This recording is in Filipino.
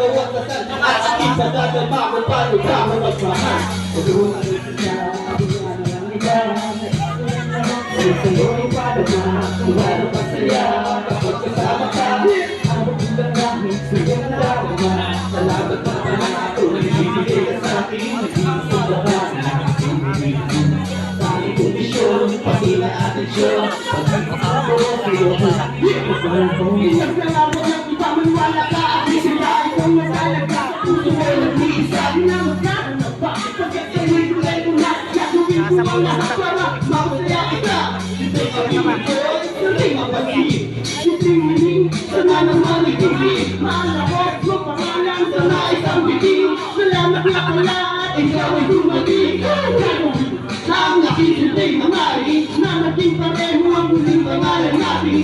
bawat dasal at aking sadadama kung paano ka magmahal. Tulungan rin siya, kabila na lang iba. Sa'yo'y padama, tuwalo pa saya kapag kasama ka. Abot ng damdamin, sa'yo na darama. Salamat pa pala, tunay bibigay ka sa'kin. Nag-iisip ka ba na nakakibigin? Sa aking kondisyon, pati na atensyon. Pag-ibig ako, sa'yo ko. Isang salamat ng iba, maniwala ka. At sila ikaw na talaga. Puso mo nag-iisa, di na magkahanap pa. Pagkat sa'yo'y kulay ko na. Gagawin ko ang lahat para makusaya kita. Siyempre pag-ibig ko, sanay mapag-ibig. Siyempre hiling, sana naman ibigay. Mahal ako, huwag pangalan, sana isang bibig. Salamat na pala, ikaw ay dumating. Ang aking siyempre nangyari, na naging pareho ang muling pangalan natin.